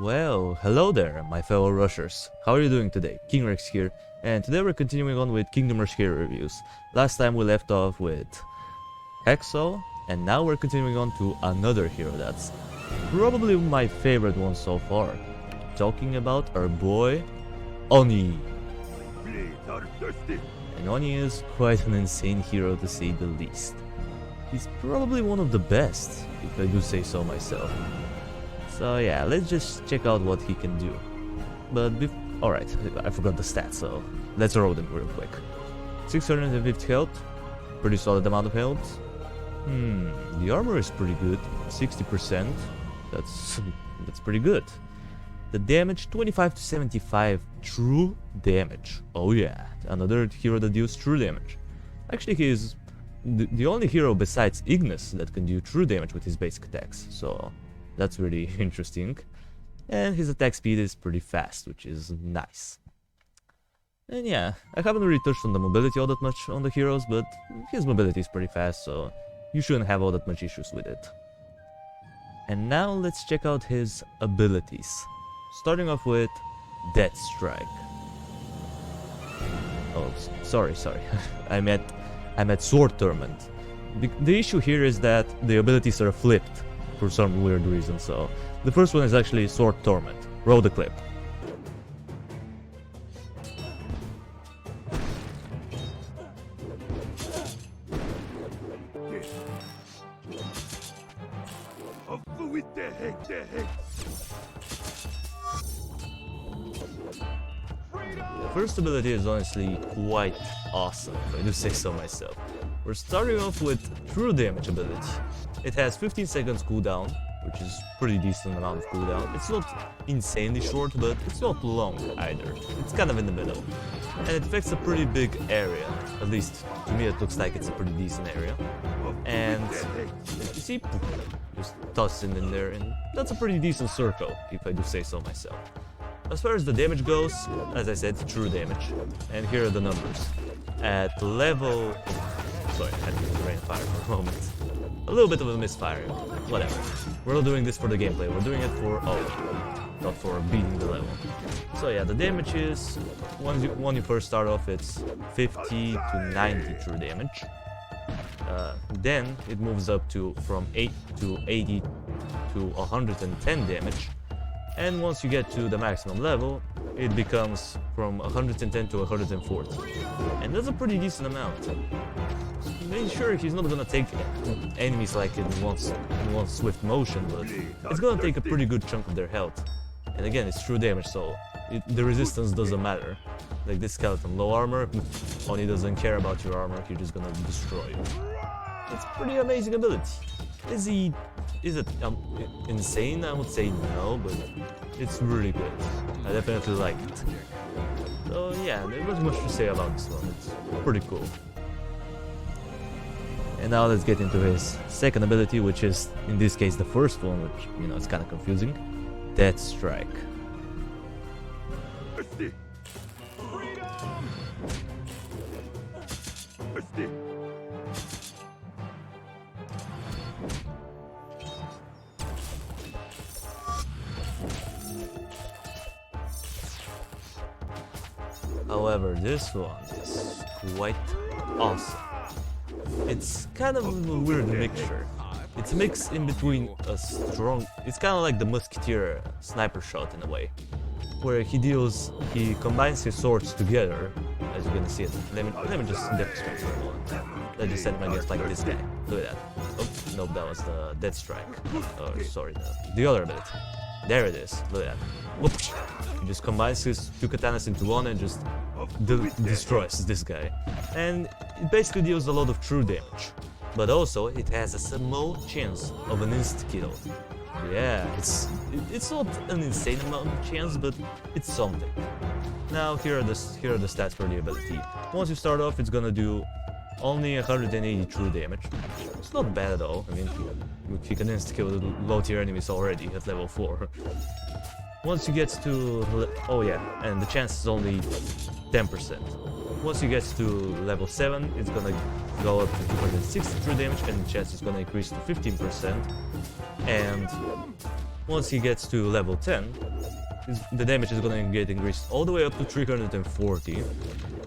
Well, hello there, my fellow rushers. How are you doing today? King Rex here, and today we're continuing on with Kingdom Rush hero reviews. Last time we left off with Hexo, and now we're continuing on to another hero that's probably my favorite one so far. Talking about our boy, Oni. And Oni is quite an insane hero to say the least. He's probably one of the best, if I do say so myself. So yeah, let's just check out what he can do. But alright, I forgot the stats, so let's roll them real quick. 650 health, pretty solid amount of health. The armor is pretty good, 60%, that's pretty good. The damage, 25 to 75 true damage. Oh yeah, another hero that deals true damage. Actually, he is the only hero besides Ignis that can do true damage with his basic attacks, so that's really interesting. And his attack speed is pretty fast, which is nice. And yeah, I haven't really touched on the mobility all that much on the heroes, but his mobility is pretty fast, so you shouldn't have all that much issues with it. And now let's check out his abilities. Starting off with Death Strike. Oh, sorry. I meant Sword Torment. The issue here is that the abilities are flipped for some weird reason, so the first one is actually Sword Torment. Roll the clip. The first ability is honestly quite awesome, if I do say so myself. We're starting off with True Damage ability. It has 15 seconds cooldown, which is pretty decent amount of cooldown. It's not insanely short, but it's not long either. It's kind of in the middle. And it affects a pretty big area. At least to me it looks like it's a pretty decent area. And you see, just toss it in there, and that's a pretty decent circle, if I do say so myself. As far as the damage goes, as I said, true damage. And here are the numbers. At level... Sorry, I had to rain fire for a moment. A little bit of a misfire. Whatever. We're not doing this for the gameplay, we're doing it for... Oh, not for beating the level. So yeah, the damage is... When you first start off, it's 50 to 90 true damage. Then it moves up to from 8 to 80 to 110 damage. And once you get to the maximum level, it becomes from 110 to 140. And that's a pretty decent amount. I mean, sure, he's not gonna take enemies like in one swift motion, but it's gonna take a pretty good chunk of their health. And again, it's true damage, so the resistance doesn't matter. Like this skeleton, low armor, Oni doesn't care about your armor, he's just gonna destroy you. It's pretty amazing ability. Is it insane? I would say no, but it's really good. I definitely like it. So yeah, there's not much to say about this one. It's pretty cool. And now let's get into his second ability, which is in this case the first one, which, you know, it's kind of confusing. Death Strike. However, this one is quite awesome. It's kind of a weird mixture. It's a mix in between a strong... It's kind of like the Musketeer sniper shot in a way, where he combines his swords together, as you're gonna see it. Let me just demonstrate for a moment. Let's just set my guess like this guy. Look at that. Oh, nope, that was the Death Strike. Oh, sorry, the other ability. There it is. Look at that. Whoops. He just combines his two katanas into one and just destroys this guy. And it basically deals a lot of true damage. But also, it has a small chance of an insta-kill. Yeah, it's not an insane amount of chance, but it's something. Now, here are the stats for the ability. Once you start off, it's gonna do only 180 true damage. It's not bad at all. I mean, he can insta-kill low tier enemies already at level 4. Once you get to... Oh yeah, and the chance is only 10%. Once you get to level 7, it's gonna go up to 260 true damage, and the chance is gonna increase to 15%. And once he gets to level 10, the damage is gonna get increased all the way up to 340,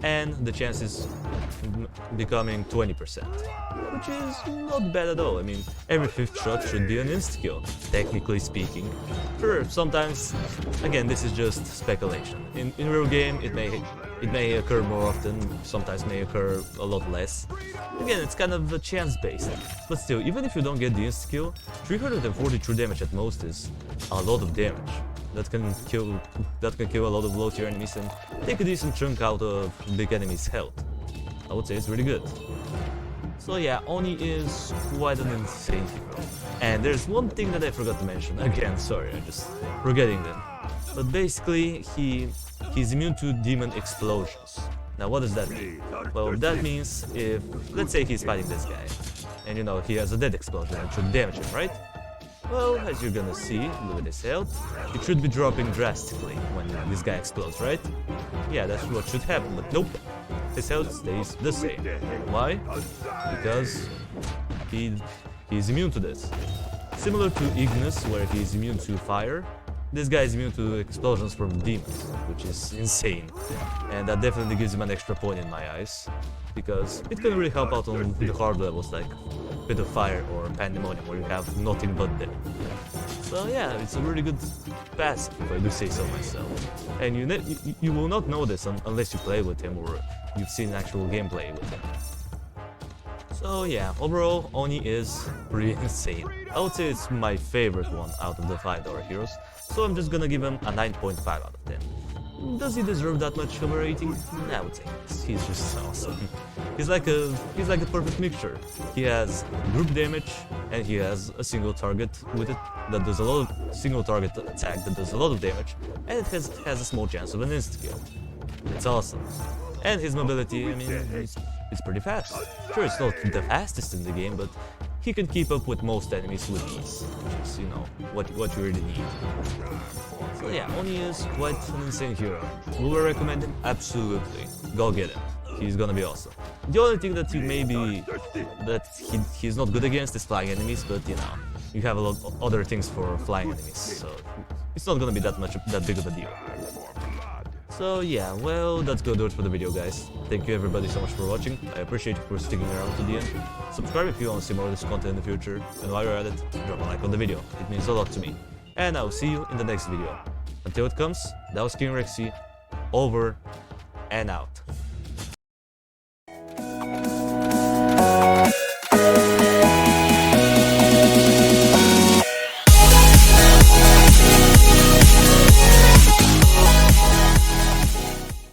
and the chance is becoming 20%, which is not bad at all. I mean, every 5th shot should be an insta-kill, technically speaking. Sure, sometimes, again, this is just speculation. In real game, it may occur more often, sometimes may occur a lot less. Again, it's kind of chance-based, but still, even if you don't get the insta-kill, 340 true damage at most is a lot of damage. That can kill a lot of low tier enemies and take a decent chunk out of big enemies' health. I would say it's really good. So yeah, Oni is quite an insane hero. And there's one thing that I forgot to mention. Again, sorry, I'm just forgetting them. But basically, he's immune to demon explosions. Now what does that mean? Well, that means if, let's say he's fighting this guy, and you know, he has a dead explosion and should damage him, right? Well, as you're gonna see, with his health, it should be dropping drastically when this guy explodes, right? Yeah, that's what should happen, but nope. His health stays the same. Why? Because he's immune to this. Similar to Ignis, where he's immune to fire, this guy is immune to explosions from demons, which is insane. And that definitely gives him an extra point in my eyes, because it can really help out on the hard levels like Bit of Fire or Pandemonium, where you have nothing but them. So yeah, it's a really good passive, if I do say so myself. And you will not know this unless you play with him or you've seen actual gameplay with him. So yeah, overall, Oni is pretty insane. I would say it's my favorite one out of the 5-star heroes, so I'm just gonna give him a 9.5 out of 10. Does he deserve that much of a rating? I would say yes. He's just awesome. He's like a perfect mixture. He has group damage and he has a single target with it that does a lot of single target attack that does a lot of damage, and it has a small chance of an insta-kill. It's awesome. And his mobility, I mean, it's pretty fast. Sure, it's not the fastest in the game, but he can keep up with most enemies with ease, which is, you know, what you really need. So yeah, Oni is quite an insane hero. Will I recommend him? Absolutely. Go get him. He's gonna be awesome. The only thing that he's not good against is flying enemies, but you know, you have a lot of other things for flying enemies, so it's not gonna be that big of a deal. So yeah, well, that's gonna do it for the video, guys. Thank you everybody so much for watching. I appreciate you for sticking around to the end. Subscribe if you want to see more of this content in the future, and while you're at it, drop a like on the video. It means a lot to me. And I'll see you in the next video. Until it comes, that was King Rexy, over and out.